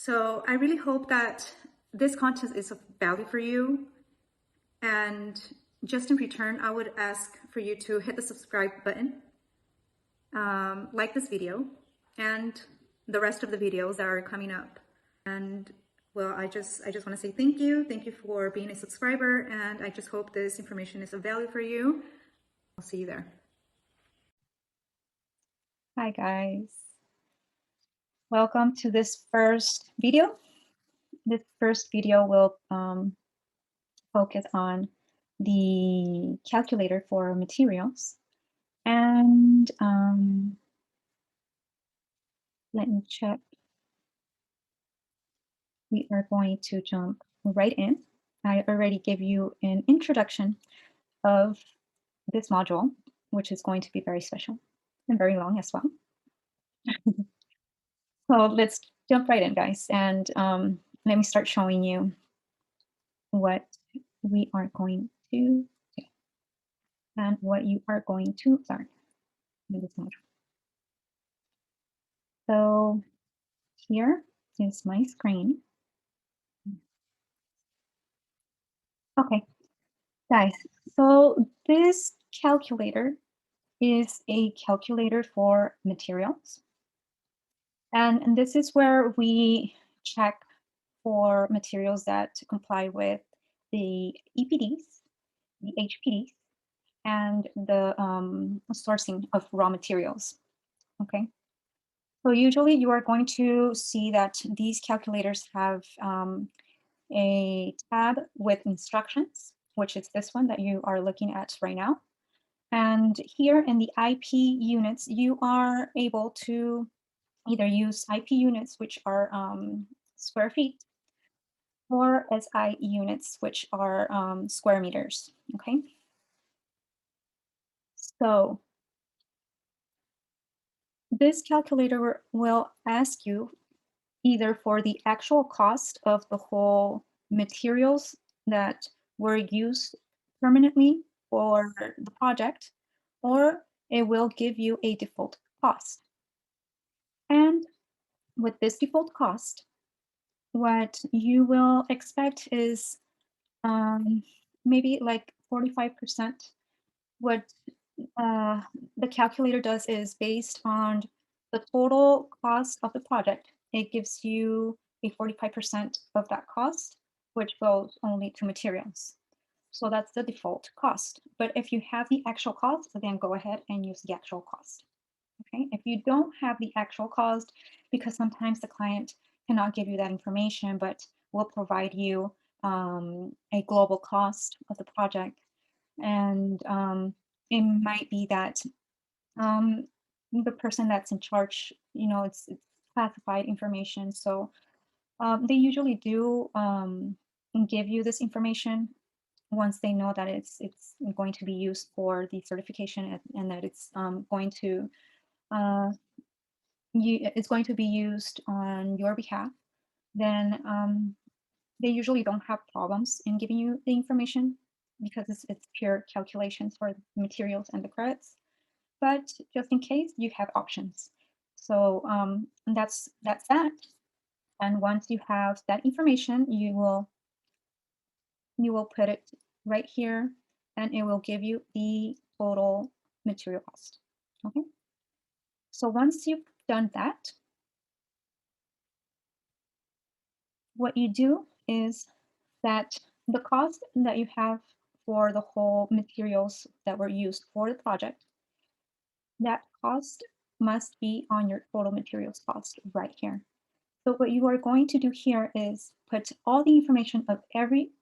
So I really hope that this content is of value for you. And just in return, I would ask for you to hit the subscribe button, like this video, and the rest of the videos that are coming up. And well, I just want to say thank you. Thank you for being a subscriber, and I just hope this information is of value for you. I'll see you there. Hi guys, welcome to this first video. This first video will focus on the calculator for materials, and let me check. We are going to jump right in. I already gave you an introduction of this module, which is going to be very special and very long as well. So let's jump right in, guys, and let me start showing you what we are going to do and what you are going to learn in this module. So here is my screen. Okay, guys, so this calculator is a calculator for materials. And this is where we check for materials that comply with the EPDs, the HPDs, and the sourcing of raw materials, okay? So usually you are going to see that these calculators have a tab with instructions, which is this one that you are looking at right now. And here in the IP units, you are able to either use IP units, which are square feet, or SI units, which are square meters, okay? So this calculator will ask you either for the actual cost of the whole materials that were used permanently for the project, or it will give you a default cost. And with this default cost, what you will expect is maybe like 45%. What the calculator does is based on the total cost of the project. It gives you a 45% of that cost, which goes only to materials. So that's the default cost. But if you have the actual cost, then go ahead and use the actual cost. Okay, if you don't have the actual cost, because sometimes the client cannot give you that information, but will provide you a global cost of the project. And it might be that the person that's in charge, it's classified information. So they usually do give you this information once they know that it's going to be used for the certification and that it's going to it's going to be used on your behalf. Then they usually don't have problems in giving you the information because it's pure calculations for the materials and the credits. But just in case, you have options. So that's that. And once you have that information, you will put it right here, and it will give you the total material cost. Okay. So once you've done that, what you do is that the cost that you have for the whole materials that were used for the project, that cost must be on your total materials cost right here. So what you are going to do here is put all the information of every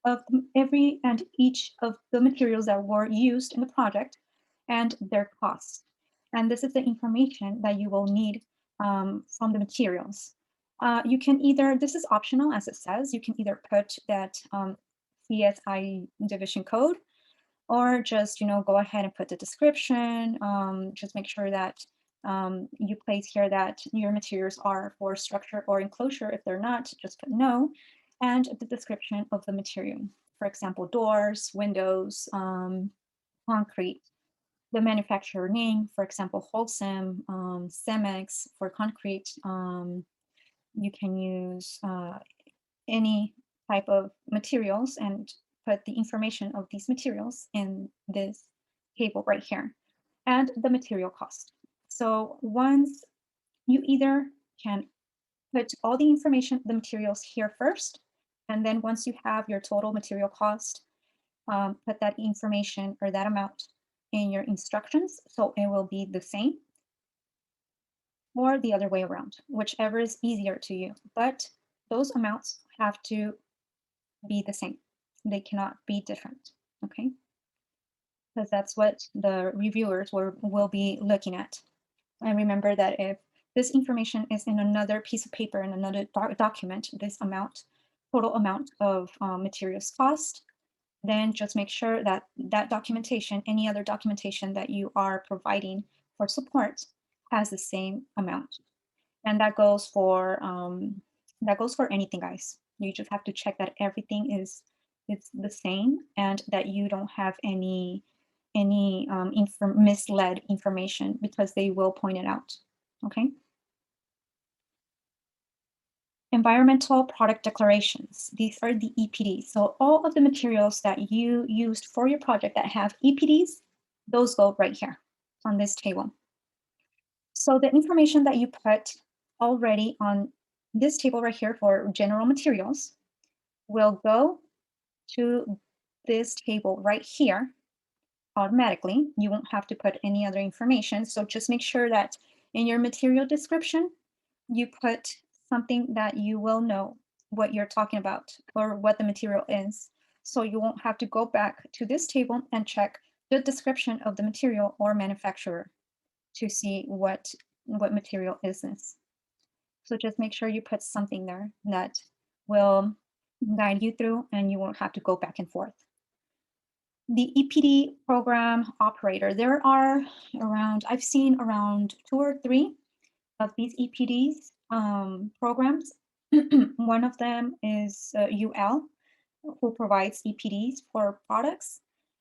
and each of the materials that were used in the project and their cost. And this is the information that you will need from the materials. You can either, this is optional as it says, you can either put that CSI division code, or just, go ahead and put the description. Just make sure that you place here that your materials are for structure or enclosure. If they're not, just put no. And the description of the material. For example, doors, windows, concrete. The manufacturer name, for example, Holcim, Cemex for concrete, You can use any type of materials and put the information of these materials in this table right here and the material cost. So once you either can put all the information, the materials here first, and then once you have your total material cost, put that information or that amount in your instructions so it will be the same, or the other way around, whichever is easier to you. But those amounts have to be the same. They cannot be different, okay? Because that's what the reviewers will be looking at. And remember that if this information is in another piece of paper in another document, this amount, total amount of materials cost, then just make sure that that documentation, any other documentation that you are providing for support has the same amount. And that goes for anything, guys. You just have to check that everything is it's the same and that you don't have any misled information because they will point it out. Okay. Environmental product declarations. These are the EPDs. So all of the materials that you used for your project that have EPDs, those go right here on this table. So the information that you put already on this table right here for general materials will go to this table right here automatically. You won't have to put any other information. So just make sure that in your material description, you put something that you will know what you're talking about or what the material is. So you won't have to go back to this table and check the description of the material or manufacturer to see what material is this. So just make sure you put something there that will guide you through and you won't have to go back and forth. The EPD program operator, there are around, I've seen around 2 or 3 of these EPDs programs. One of them is UL, who provides EPDs for products.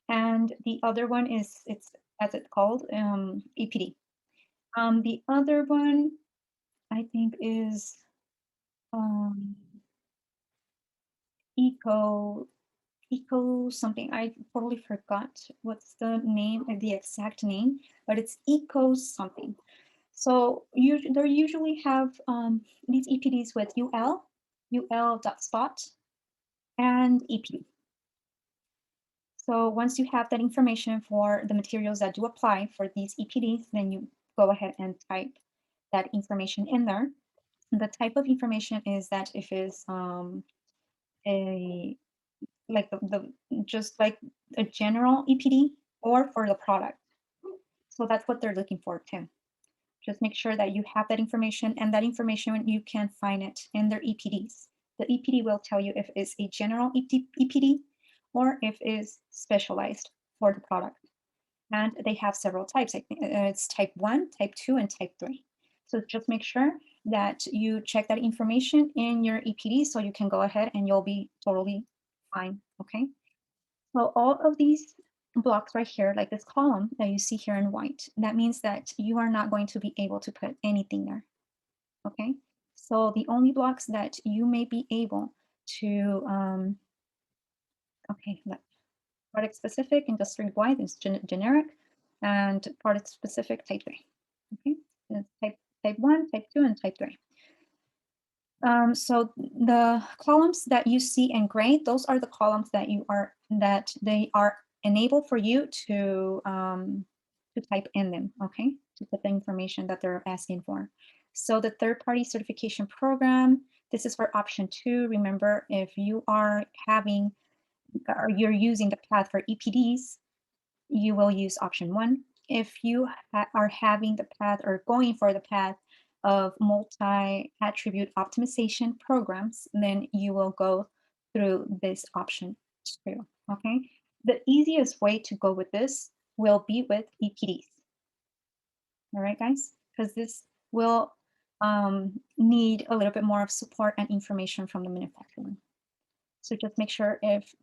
And the other one is, it's as it's called, EPD. The other one I think is um, eco eco something. I totally forgot what's the name, the exact name, but it's eco something. So they usually have these EPDs with ul.spot and EPD. So once you have that information for the materials that do apply for these EPDs, then you go ahead and type that information in there. The type of information is that if it's a like just like a general EPD or for the product. So that's what they're looking for too. Just make sure that you have that information and that information you can find it in their EPDs. The EPD will tell you if it's a general EPD or if it's specialized for the product. And they have several types. I think it's type 1, type 2, and type 3. So just make sure that you check that information in your EPD so you can go ahead and you'll be totally fine, okay? So all of these blocks right here, like this column that you see here in white, that means that you are not going to be able to put anything there, okay? So the only blocks that you may be able to, okay, product specific, industry wide is generic, and product specific type 3, okay? It's type 1, type 2, and type 3. So the columns that you see in gray, those are the columns that they are enabled for you to type in them, okay? To put the information that they're asking for. So the third-party certification program, this is for option 2. Remember, if you are having or you're using the path for EPDs, you will use option 1. If you are having the path or going for the path of multi-attribute optimization programs, then you will go through this option 2, okay? The easiest way to go with this will be with EPDs, all right, guys? Because this will need a little bit more of support and information from the manufacturer. So just make sure if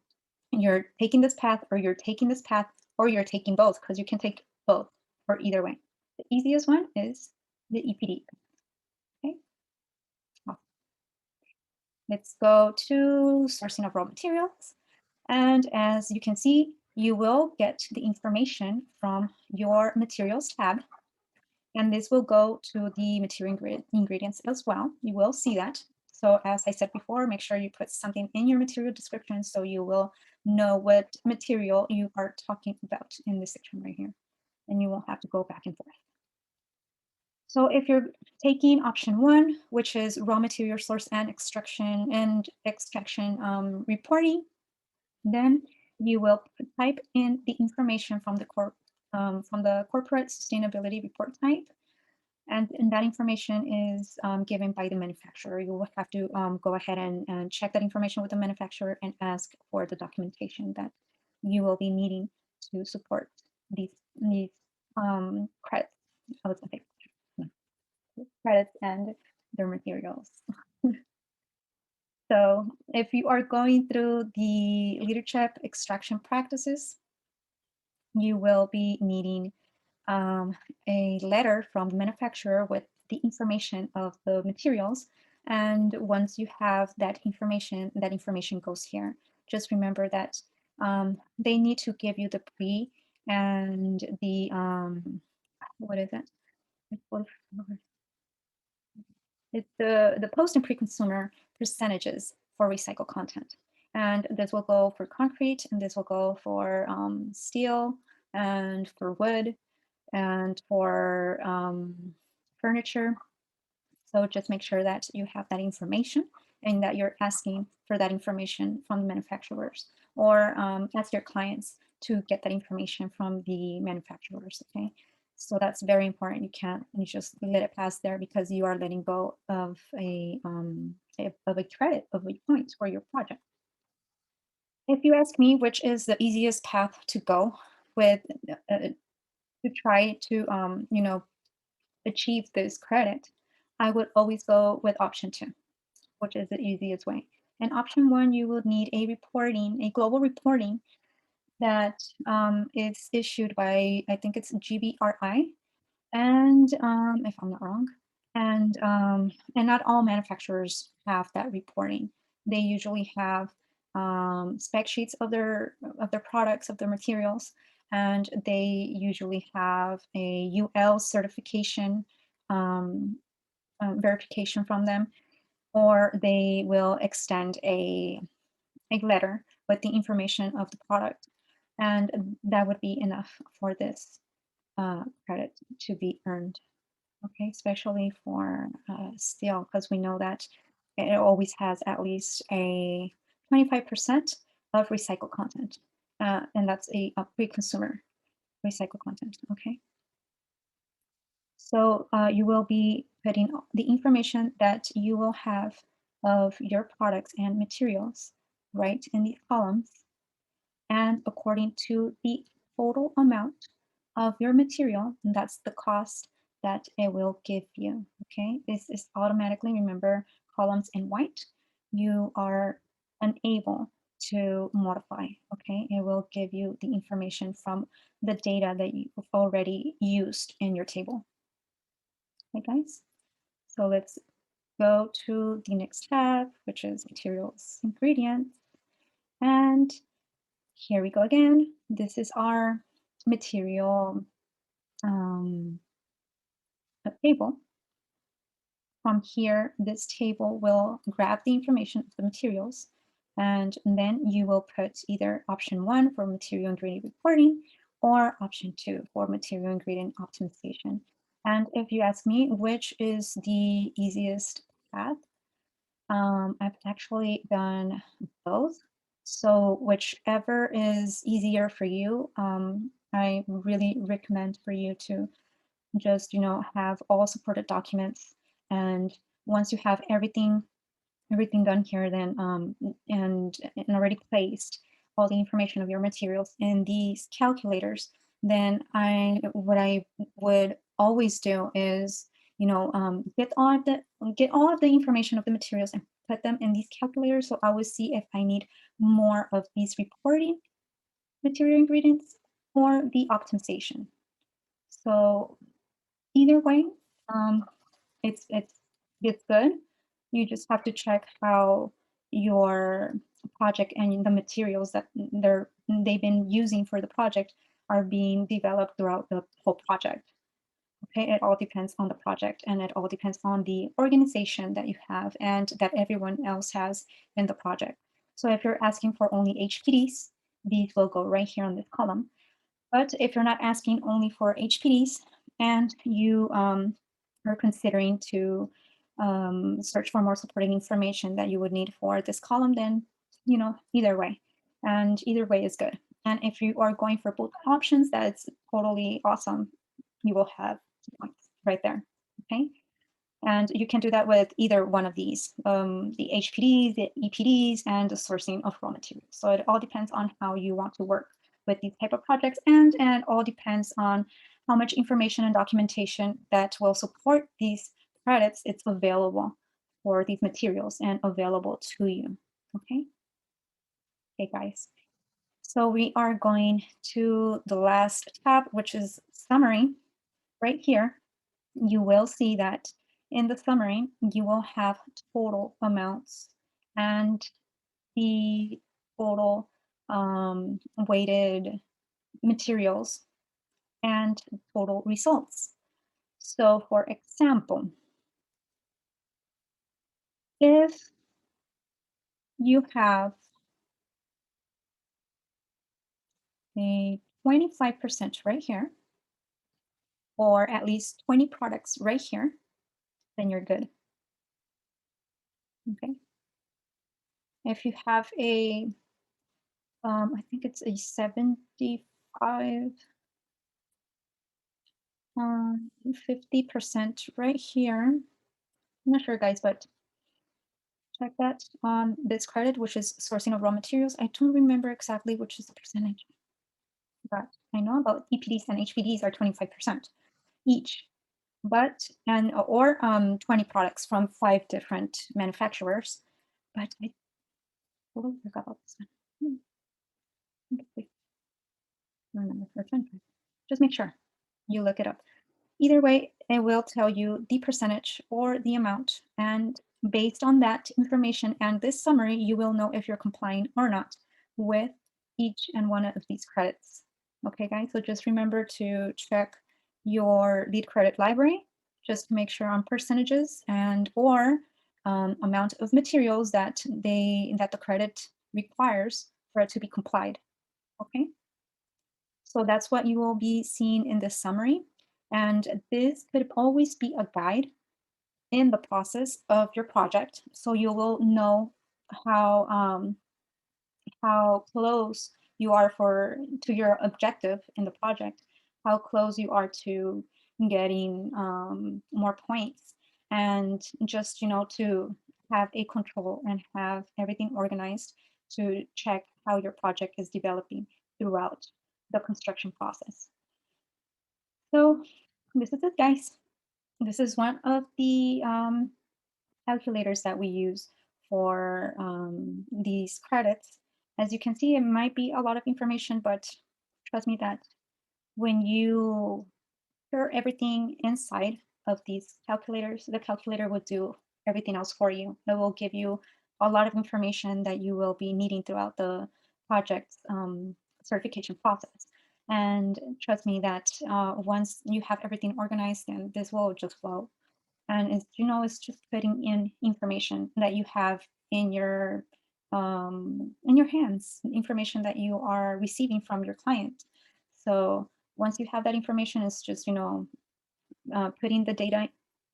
you're taking this path or you're taking this path or you're taking both, because you can take both or either way. The easiest one is the EPD. Okay. Let's go to sourcing of raw materials. And as you can see, you will get the information from your materials tab. And this will go to the material ingredients as well. You will see that. So as I said before, make sure you put something in your material description so you will know what material you are talking about in this section right here. And you won't have to go back and forth. So if you're taking option one, which is raw material source and extraction reporting, then you will type in the information from the corporate sustainability report type, and that information is given by the manufacturer. You will have to go ahead and check that information with the manufacturer and ask for the documentation that you will be needing to support these credits. I was gonna say credits and their materials. So if you are going through the leadership extraction practices, you will be needing a letter from the manufacturer with the information of the materials. And once you have that information goes here. Just remember that they need to give you the pre and the, what is it? It's the post and pre-consumer percentages for recycled content. And this will go for concrete, and this will go for steel, and for wood, and for furniture. So just make sure that you have that information and that you're asking for that information from the manufacturers, or ask your clients to get that information from the manufacturers, okay? So that's very important. You just let it pass there because you are letting go of a credit, of a point for your project. If you ask me which is the easiest path to go with to try to achieve this credit, I would always go with option two, which is the easiest way. In option one, you will need a global reporting that is issued by, I think it's GBRI, and if I'm not wrong, and not all manufacturers have that reporting. They usually have spec sheets of their products, of their materials, and they usually have a UL certification verification from them, or they will extend a letter with the information of the product, and that would be enough for this credit to be earned. Okay, especially for steel, because we know that it always has at least a 25% of recycled content, and that's a pre-consumer recycled content. Okay. So you will be putting the information that you will have of your products and materials right in these columns, and according to the total amount of your material, and that's the cost that it will give you. Okay, this is automatically, remember, columns in white. You are unable to modify. Okay, it will give you the information from the data that you've already used in your table. Okay, guys, so let's go to the next tab, which is materials ingredients. And here we go again. This is our material table. From here, this table will grab the information of the materials, and then you will put either option one for material ingredient reporting or option two for material ingredient optimization. And if you ask me which is the easiest path, I've actually done both. So whichever is easier for you, I really recommend for you to just, have all supported documents. And once you have everything done here, then and already placed all the information of your materials in these calculators, then what I would always do is, get all of the information of the materials and put them in these calculators. So I will see if I need more of these reporting material ingredients or the optimization. So either way, um, it's good. You just have to check how your project and the materials that they've been using for the project are being developed throughout the whole project. Okay, it all depends on the project, and it all depends on the organization that you have and that everyone else has in the project. So if you're asking for only HPDs, these will go right here on this column. But if you're not asking only for HPDs and you are considering to search for more supporting information that you would need for this column, then either way, and either way is good. And if you are going for both options, that's totally awesome. You will have 2 points right there. Okay. And you can do that with either one of these, the HPDs, the EPDs, and the sourcing of raw materials. So it all depends on how you want to work with these type of projects, and it all depends on how much information and documentation that will support these credits it's available for these materials and available to you. Okay. Okay, guys. So we are going to the last tab, which is summary right here. You will see that in the summary, you will have total amounts and the total weighted materials and total results. So for example, if you have a 25% right here, or at least 20 products right here, then you're good. Okay. If you have a, I think it's a 75, 50% right here. I'm not sure, guys, but check that on this credit, which is sourcing of raw materials. I don't remember exactly which is the percentage, but I know about EPDs and HPDs are 25% each. But or 20 products from 5 different manufacturers. But I totally forgot about this one. Okay, remember for 25. Just make sure you look it up. Either way, it will tell you the percentage or the amount. And based on that information and this summary, you will know if you're complying or not with each and one of these credits. Okay, guys, so just remember to check your LEED credit library just to make sure on percentages and or amount of materials that the credit requires for it to be complied. Okay. So that's what you will be seeing in this summary. And this could always be a guide in the process of your project. So you will know how close you are to your objective in the project, how close you are to getting more points, and just to have a control and have everything organized to check how your project is developing throughout the construction process. So this is it, guys. This is one of the calculators that we use for these credits. As you can see, it might be a lot of information, but trust me that when you put everything inside of these calculators, the calculator will do everything else for you. It will give you a lot of information that you will be needing throughout the project's certification process. And trust me that once you have everything organized, then this will just flow. And it's just putting in information that you have in your hands, information that you are receiving from your client. So once you have that information, it's just putting the data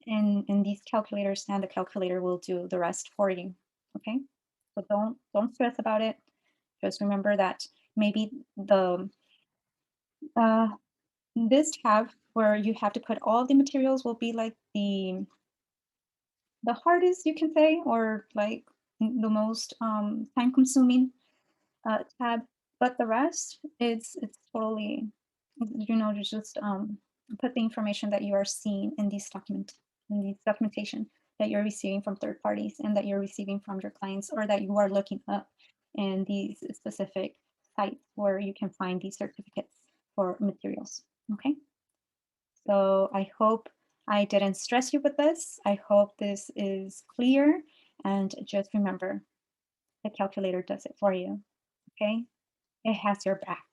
in these calculators, and the calculator will do the rest for you. Okay, so don't stress about it. Just remember that maybe the uh, this tab where you have to put all the materials will be like the hardest, you can say, or like the most time consuming tab. But the rest, it's totally, to just put the information that you are seeing in these documentation that you're receiving from third parties and that you're receiving from your clients, or that you are looking up in these specific sites where you can find these certificates for materials. Okay. So I hope I didn't stress you with this. I hope this is clear. And just remember, the calculator does it for you. Okay? It has your back.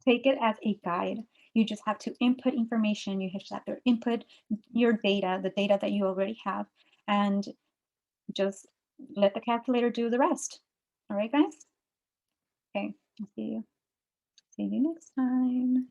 Take it as a guide. You just have to input information. You just have to input your data, the data that you already have, and just let the calculator do the rest. All right, guys? Okay. I'll see you. See you next time.